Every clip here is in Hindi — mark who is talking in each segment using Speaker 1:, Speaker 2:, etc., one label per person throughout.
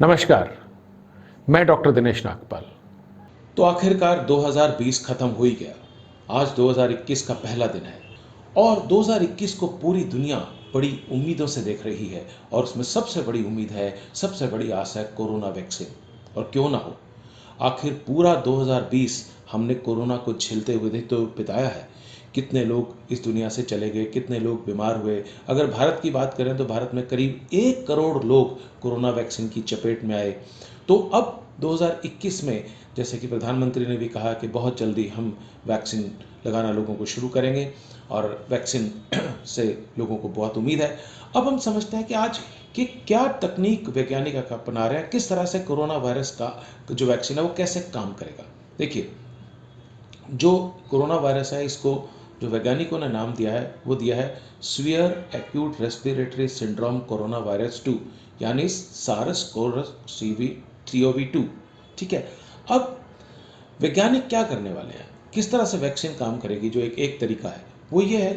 Speaker 1: नमस्कार, मैं डॉक्टर दिनेश नागपाल।
Speaker 2: तो आखिरकार 2020 खत्म हो ही गया। आज 2021 का पहला दिन है और 2021 को पूरी दुनिया बड़ी उम्मीदों से देख रही है और उसमें सबसे बड़ी उम्मीद है, सबसे बड़ी आस है कोरोना वैक्सीन। और क्यों ना हो, आखिर पूरा 2020 हमने कोरोना को झेलते हुए तो बिताया है। कितने लोग इस दुनिया से चले गए, कितने लोग बीमार हुए। अगर भारत की बात करें तो भारत में करीब 1 करोड़ लोग कोरोना वैक्सीन की चपेट में आए। तो अब 2021 में, जैसे कि प्रधानमंत्री ने भी कहा कि बहुत जल्दी हम वैक्सीन लगाना लोगों को शुरू करेंगे और वैक्सीन से लोगों को बहुत उम्मीद है। अब हम समझते हैं कि आज कि क्या तकनीक वैज्ञानिक अपना रहे हैं, किस तरह से कोरोना वायरस का जो वैक्सीन है वो कैसे काम करेगा। देखिए, जो कोरोना वायरस है इसको जो वैज्ञानिकों ने नाम दिया है वो दिया है severe acute respiratory syndrome corona virus 2, यानी सारस कोरस सीवी 3OV2। ठीक है। अब वैज्ञानिक क्या करने वाले हैं, किस तरह से वैक्सीन काम करेगी, जो एक तरीका है वो ये है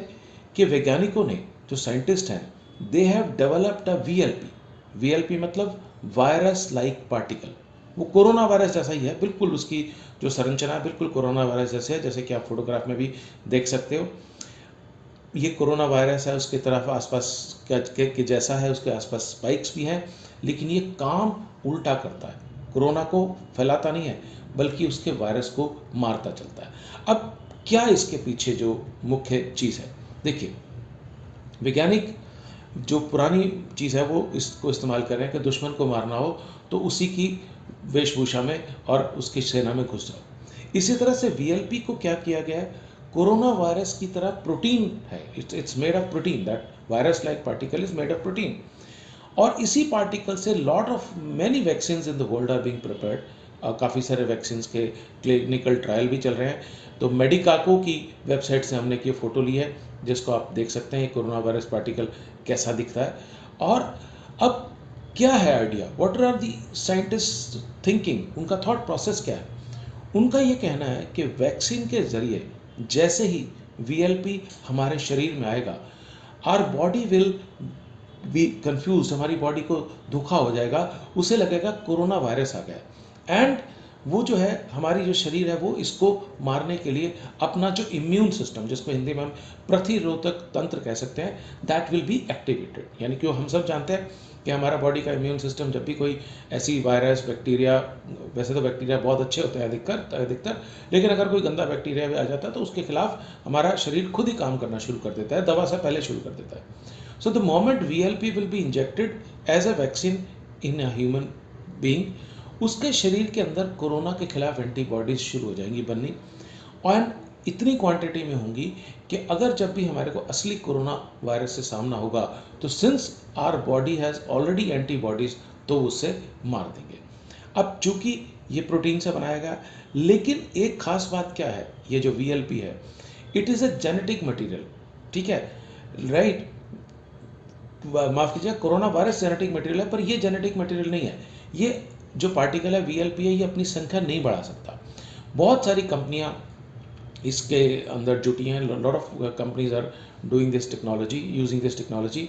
Speaker 2: कि वैज्ञानिकों ने, जो साइंटिस्ट हैं, they have developed a VLP. VLP मतलब वायरस लाइक पार्टिकल। वो कोरोना वायरस जैसा ही है, बिल्कुल उसकी जो संरचना है बिल्कुल कोरोना वायरस जैसे है, जैसे कि आप फोटोग्राफ में भी देख सकते हो। ये कोरोना वायरस है, उसके तरफ आसपास के जैसा है, उसके आसपास स्पाइक्स भी हैं, लेकिन ये काम उल्टा करता है। कोरोना को फैलाता नहीं है बल्कि उसके वायरस को मारता चलता है। अब क्या इसके पीछे जो मुख्य चीज़ है, देखिए, वैज्ञानिक जो पुरानी चीज़ है वो इसको इस्तेमाल कर रहे हैं कि दुश्मन को मारना हो तो उसी की वेशभूषा में और उसकी सेना में घुस जाओ। इसी तरह से वीएलपी को क्या किया गया है, कोरोना वायरस की तरह प्रोटीन है, it's made of protein, that virus like particle is made of protein. और इसी पार्टिकल से lot of many vaccine in the world are being prepared. काफ़ी सारे वैक्सीन के क्लिनिकल ट्रायल भी चल रहे हैं। तो मेडिकाको की वेबसाइट से हमने ये फ़ोटो ली है, जिसको आप देख सकते हैं कोरोना वायरस पार्टिकल कैसा दिखता है। और अब क्या है idea, what are the scientist thinking, उनका थॉट प्रोसेस क्या है। उनका ये कहना है कि वैक्सीन के ज़रिए जैसे ही वीएलपी हमारे शरीर में आएगा, our body will be confuse, हमारी बॉडी को धोखा हो जाएगा, उसे लगेगा कोरोना वायरस आ गया। एंड वो जो है हमारी जो शरीर है वो इसको मारने के लिए अपना जो इम्यून सिस्टम, जिसको हिंदी में हम प्रतिरोधक तंत्र कह सकते हैं, दैट विल बी एक्टिवेटेड। यानी कि हम सब जानते हैं कि हमारा बॉडी का इम्यून सिस्टम जब भी कोई ऐसी वायरस बैक्टीरिया, वैसे तो बैक्टीरिया बहुत अच्छे होते हैं अधिकतर, लेकिन अगर कोई गंदा बैक्टीरिया भी आ जाता है तो उसके खिलाफ हमारा शरीर खुद ही काम करना शुरू कर देता है, दवा से पहले शुरू कर देता है। So the moment VLP will be injected as a vaccine in a human being, उसके शरीर के अंदर कोरोना के खिलाफ एंटीबॉडीज शुरू हो जाएंगी बननी, और इतनी क्वांटिटी में होंगी कि अगर जब भी हमारे को असली कोरोना वायरस से सामना होगा तो since our body has already antibodies, तो उससे मार देंगे। अब चूंकि ये प्रोटीन से बनाया गया, लेकिन एक खास बात क्या है, ये जो VLP है, it is a genetic material. ठीक है, राइट। माफ कीजिए, कोरोना वायरस जेनेटिक मटेरियल है, पर ये जेनेटिक मटेरियल नहीं है। ये जो पार्टिकल है वीएलपी है, ये अपनी संख्या नहीं बढ़ा सकता। बहुत सारी कंपनियां इसके अंदर जुटी हैं, lot of companies are doing this technology, using this technology.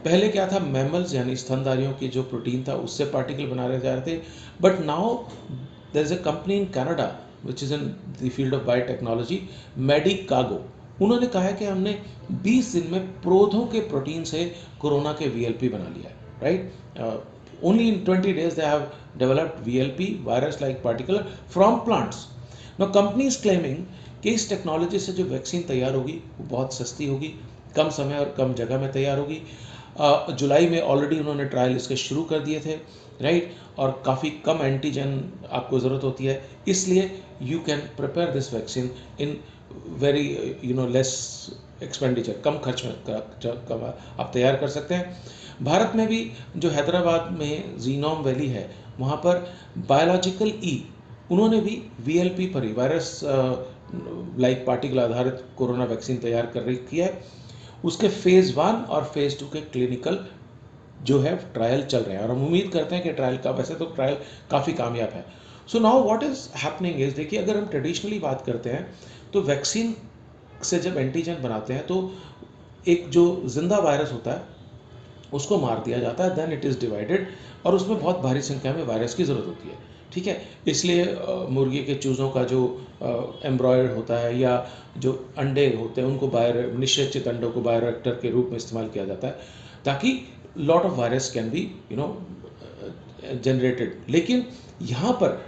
Speaker 2: पहले क्या था, मैमल्स यानी स्तनधारियों की जो प्रोटीन था उससे पार्टिकल बनाए जा रहे थे, but now there is a company in Canada which is in the field of biotechnology, Medicago. उन्होंने कहा है कि हमने 20 दिन में पौधों के प्रोटीन से कोरोना के वीएलपी बना लिया है, right. Only in 20 days they have developed VLP, virus like particle, from plants. Now company is claiming कि इस टेक्नोलॉजी से जो वैक्सीन तैयार होगी वो बहुत सस्ती होगी, कम समय और कम जगह में तैयार होगी। जुलाई में ऑलरेडी उन्होंने ट्रायल इसके शुरू कर दिए थे, राइट। और काफ़ी कम एंटीजन आपको ज़रूरत होती है, इसलिए you can prepare this vaccine in very less expenditure, कम खर्च में कम आप तैयार कर सकते हैं। भारत में भी जो हैदराबाद में जीनोम वैली है, वहाँ पर बायोलॉजिकल ई, उन्होंने भी वीएलपी पर ही वायरस लाइक पार्टिकल आधारित कोरोना वैक्सीन तैयार कर रखी है। उसके फेज़ 1 और फेज़ 2 के क्लिनिकल जो है ट्रायल चल रहे हैं, और हम उम्मीद करते हैं कि ट्रायल का, वैसे तो ट्रायल काफ़ी कामयाब है। So now what is happening is, देखिए, अगर हम ट्रेडिशनली बात करते हैं तो वैक्सीन से जब एंटीजन बनाते हैं तो एक जो जिंदा वायरस होता है उसको मार दिया जाता है, देन इट इज़ डिवाइडेड, और उसमें बहुत भारी संख्या में वायरस की ज़रूरत होती है। ठीक है, इसलिए मुर्गी के चूज़ों का जो एम्ब्रॉयड होता है या जो अंडे होते हैं उनको निषेचित अंडों को बायोरिएक्टर के रूप में इस्तेमाल किया जाता है, ताकि lot of virus can be generated. लेकिन यहाँ पर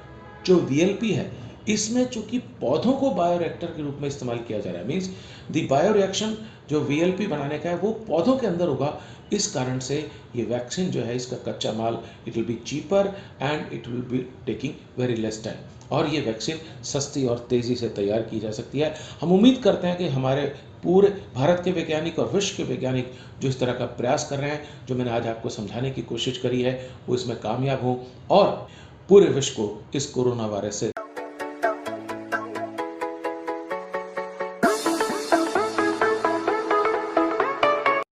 Speaker 2: जो वीएलपी है, इसमें चूंकि पौधों को बायोरिएक्टर के रूप में इस्तेमाल किया जा रहा है, मीन्स द बायोरिएक्शन जो वीएलपी बनाने का है वो पौधों के अंदर होगा। इस कारण से ये वैक्सीन जो है, इसका कच्चा माल, it will be cheaper and it will be taking very less time, और ये वैक्सीन सस्ती और तेज़ी से तैयार की जा सकती है। हम उम्मीद करते हैं कि हमारे पूरे भारत के वैज्ञानिक और विश्व के वैज्ञानिक जो इस तरह का प्रयास कर रहे हैं, जो मैंने आज आपको समझाने की कोशिश करी है, वो इसमें कामयाब हों और पूरे विश्व को इस कोरोना वायरस से